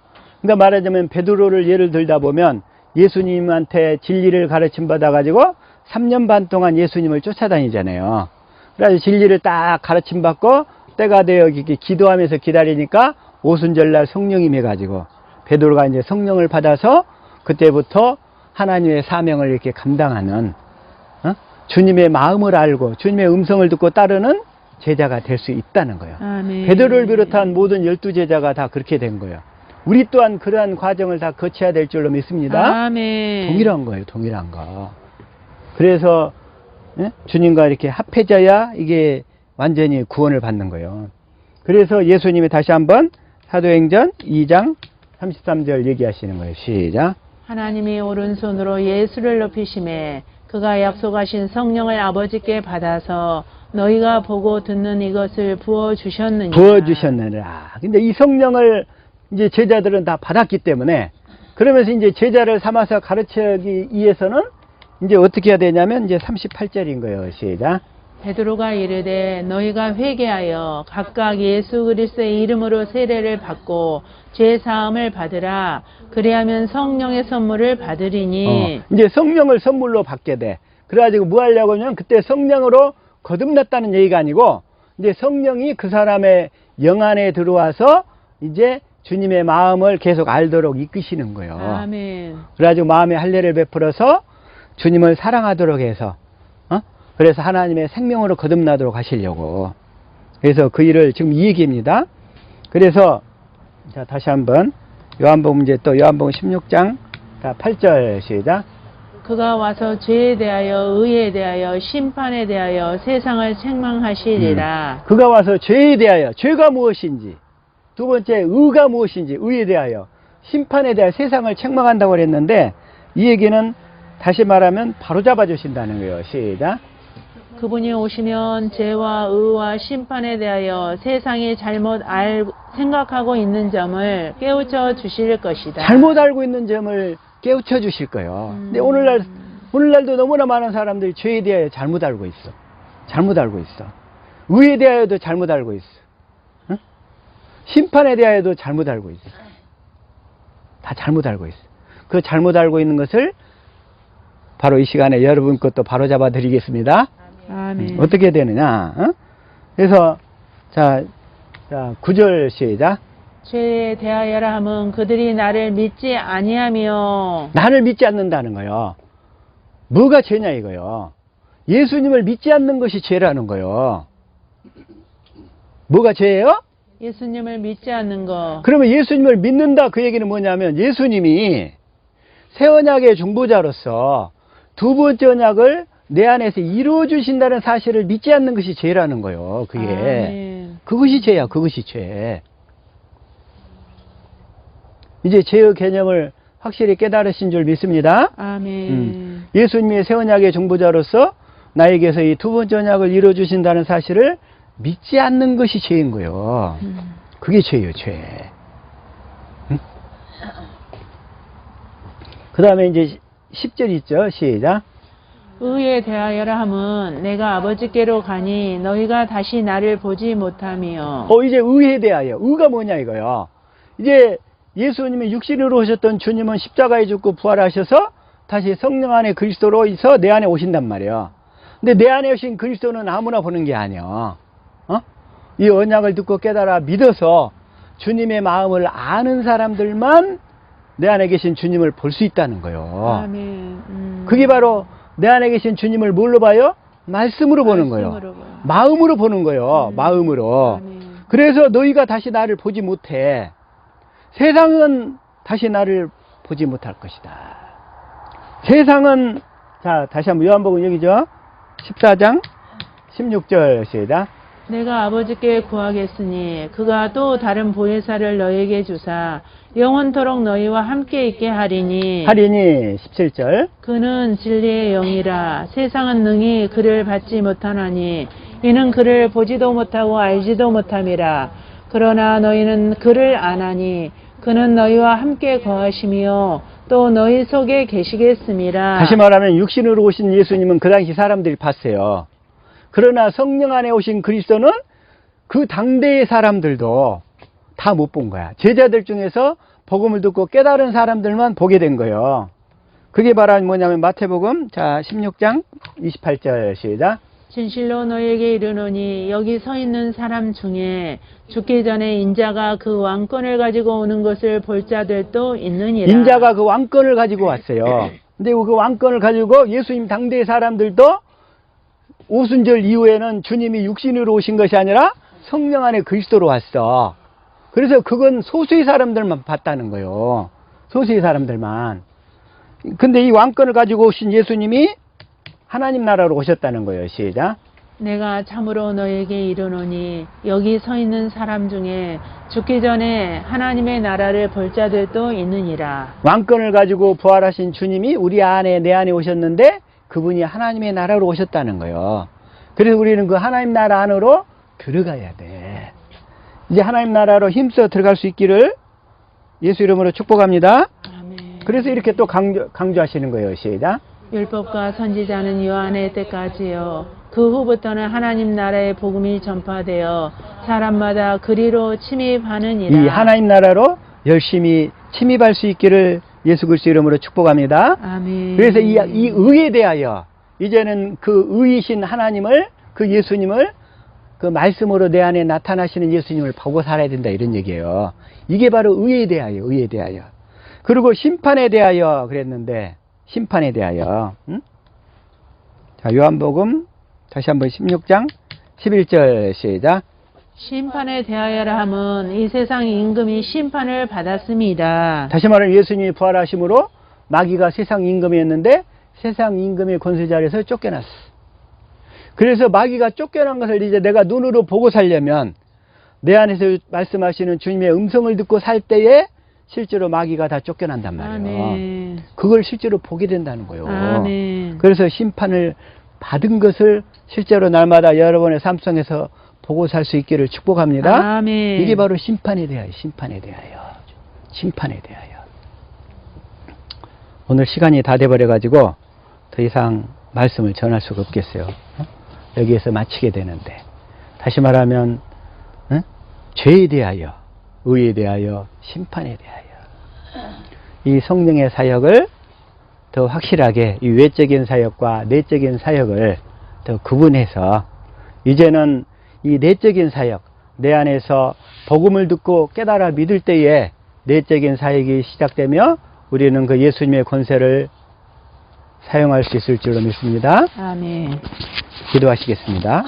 그러니까 말하자면 베드로를 예를 들다 보면 예수님한테 진리를 가르침 받아가지고 3년 반 동안 예수님을 쫓아다니잖아요. 그래서 진리를 딱 가르침 받고 때가 되어 이렇게 기도하면서 기다리니까 오순절날 성령이 임해가지고 베드로가 이제 성령을 받아서 그때부터 하나님의 사명을 이렇게 감당하는 주님의 마음을 알고 주님의 음성을 듣고 따르는 제자가 될 수 있다는 거예요. 아멘. 베드로를 비롯한 모든 12제자가 다 그렇게 된 거예요. 우리 또한 그러한 과정을 다 거쳐야 될 줄로 믿습니다. 아멘. 동일한 거예요. 동일한 거. 그래서 주님과 이렇게 합해져야 이게 완전히 구원을 받는 거예요. 그래서 예수님이 다시 한번 사도행전 2장 33절 얘기하시는 거예요. 시작. 하나님이 오른손으로 예수를 높이심에 그가 약속하신 성령을 아버지께 받아서 너희가 보고 듣는 이것을 부어주셨느니라. 부어주셨느니라. 근데 이 성령을 이제 제자들은 다 받았기 때문에 그러면서 이제 제자를 삼아서 가르치기 위해서는 이제 어떻게 해야 되냐면 이제 38절인 거예요. 시작. 베드로가 이르되 너희가 회개하여 각각 예수 그리스도의 이름으로 세례를 받고 죄 사함을 받으라. 그리하면 성령의 선물을 받으리니. 이제 성령을 선물로 받게 돼. 그래가지고 뭐 하려고 하면 그때 성령으로 거듭났다는 얘기가 아니고 이제 성령이 그 사람의 영 안에 들어와서 이제 주님의 마음을 계속 알도록 이끄시는 거예요. 아멘. 그래가지고 마음의 할례를 베풀어서 주님을 사랑하도록 해서 그래서 하나님의 생명으로 거듭나도록 하시려고. 그래서 그 일을 지금 이 얘기입니다. 그래서 자 다시 한번 요한복음 이제 또 요한복음 16장 8절 시작. 그가 와서 죄에 대하여 의에 대하여 심판에 대하여 세상을 책망하시리라. 그가 와서 죄에 대하여 죄가 무엇인지 두 번째 의가 무엇인지 의에 대하여 심판에 대하여 세상을 책망한다고 그랬는데 이 얘기는 다시 말하면 바로잡아 주신다는 거예요. 시작. 그분이 오시면 죄와 의와 심판에 대하여 세상이 잘못 생각하고 있는 점을 깨우쳐 주실 것이다. 잘못 알고 있는 점을 깨우쳐 주실 거예요. 근데 오늘날도 너무나 많은 사람들이 죄에 대하여 잘못 알고 있어. 잘못 알고 있어. 의에 대하여도 잘못 알고 있어. 응? 심판에 대하여도 잘못 알고 있어. 다 잘못 알고 있어. 그 잘못 알고 있는 것을 바로 이 시간에 여러분 것도 바로 잡아 드리겠습니다. 아멘. 어떻게 되느냐? 그래서 자 9절 시작. 죄에 대하여라 함은 그들이 나를 믿지 아니하며. 나를 믿지 않는다는 거요. 뭐가 죄냐 이거요. 예수님을 믿지 않는 것이 죄라는 거요. 뭐가 죄예요? 예수님을 믿지 않는 거. 그러면 예수님을 믿는다 그 얘기는 뭐냐면 예수님이 새 언약의 중보자로서 두 번째 언약을 내 안에서 이루어 주신다는 사실을 믿지 않는 것이 죄라는 거예요. 그게. 아멘. 그것이 죄야. 그것이 죄. 이제 죄의 개념을 확실히 깨달으신 줄 믿습니다. 아멘. 예수님이 새 언약의 중보자로서 나에게서 이 두 번째 언약을 이루어 주신다는 사실을 믿지 않는 것이 죄인 거예요. 그게 죄예요. 죄. 그 다음에 이제 10절 있죠. 시작. 의에 대하여라 함은 내가 아버지께로 가니 너희가 다시 나를 보지 못하며. 이제 의에 대하여. 의가 뭐냐 이거요. 이제 예수님이 육신으로 오셨던 주님은 십자가에 죽고 부활하셔서 다시 성령 안에 그리스도로 있어 내 안에 오신단 말이에요. 근데 내 안에 오신 그리스도는 아무나 보는 게 아니야. 이 언약을 듣고 깨달아 믿어서 주님의 마음을 아는 사람들만 내 안에 계신 주님을 볼 수 있다는 거예요. 아멘. 그게 바로 내 안에 계신 주님을 뭘로 봐요? 말씀으로 보는 거예요. 말씀으로 봐요. 마음으로 보는 거예요. 마음으로. 아멘. 그래서 너희가 다시 나를 보지 못해. 세상은 다시 나를 보지 못할 것이다. 세상은, 자, 다시 한번 요한복음 여기죠. 14장 16절 시작. 내가 아버지께 구하겠으니 그가 또 다른 보혜사를 너희에게 주사 영원토록 너희와 함께 있게 하리니 17절. 그는 진리의 영이라 세상은 능히 그를 받지 못하나니 이는 그를 보지도 못하고 알지도 못함이라. 그러나 너희는 그를 아나니 그는 너희와 함께 거하시며 또 너희 속에 계시겠음이라. 다시 말하면 육신으로 오신 예수님은 그 당시 사람들이 봤어요. 그러나 성령 안에 오신 그리스도는 그 당대의 사람들도 다 못 본 거야. 제자들 중에서 복음을 듣고 깨달은 사람들만 보게 된 거예요. 그게 바로 뭐냐면 마태복음 자 16장 28절 시작. 진실로 너희에게 이르노니 여기 서 있는 사람 중에 죽기 전에 인자가 그 왕권을 가지고 오는 것을 볼 자들도 있느니라. 인자가 그 왕권을 가지고 왔어요. 근데 그 왕권을 가지고 예수님 당대의 사람들도 오순절 이후에는 주님이 육신으로 오신 것이 아니라 성령 안에 그리스도로 왔어. 그래서 그건 소수의 사람들만 봤다는 거예요. 소수의 사람들만. 근데 이 왕권을 가지고 오신 예수님이 하나님 나라로 오셨다는 거예요. 시작. 내가 참으로 너에게 이르노니 여기 서 있는 사람 중에 죽기 전에 하나님의 나라를 볼 자들도 있느니라. 왕권을 가지고 부활하신 주님이 우리 안에 내 안에 오셨는데 그분이 하나님의 나라로 오셨다는 거예요. 그래서 우리는 그 하나님 나라 안으로 들어가야 돼. 이제 하나님 나라로 힘써 들어갈 수 있기를 예수 이름으로 축복합니다. 아멘. 그래서 이렇게 또 강조하시는 거예요. 시작. 율법과 선지자는 요한의 때까지요. 그 후부터는 하나님 나라의 복음이 전파되어 사람마다 그리로 침입하느니라. 이 하나님 나라로 열심히 침입할 수 있기를 예수 그리스도 이름으로 축복합니다. 아멘. 그래서 이 의에 대하여 이제는 그 의이신 하나님을, 그 예수님을 그 말씀으로 내 안에 나타나시는 예수님을 보고 살아야 된다 이런 얘기예요. 이게 바로 의에 대하여, 의에 대하여. 그리고 심판에 대하여 그랬는데 심판에 대하여. 자, 요한복음 다시 한번 16장 11절 시작. 심판에 대하여라 함은 이 세상 임금이 심판을 받았습니다. 다시 말하면 예수님이 부활하심으로 마귀가 세상 임금이었는데 세상 임금의 권세 아래서 쫓겨났어. 그래서 마귀가 쫓겨난 것을 이제 내가 눈으로 보고 살려면 내 안에서 말씀하시는 주님의 음성을 듣고 살 때에 실제로 마귀가 다 쫓겨난단 말이에요. 아멘. 그걸 실제로 보게 된다는 거예요. 아멘. 그래서 심판을 받은 것을 실제로 날마다 여러분의 삶 속에서 보고 살 수 있기를 축복합니다. 아멘. 이게 바로 심판에 대하여, 심판에 대하여, 심판에 대하여. 오늘 시간이 다 돼버려가지고 더 이상 말씀을 전할 수가 없겠어요. 여기에서 마치게 되는데, 다시 말하면 죄에 대하여, 의에 대하여, 심판에 대하여 이 성령의 사역을 더 확실하게 이 외적인 사역과 내적인 사역을 더 구분해서 이제는 이 내적인 사역, 내 안에서 복음을 듣고 깨달아 믿을 때에 내적인 사역이 시작되며 우리는 그 예수님의 권세를 사용할 수 있을 줄로 믿습니다. 아멘. 기도하시겠습니다.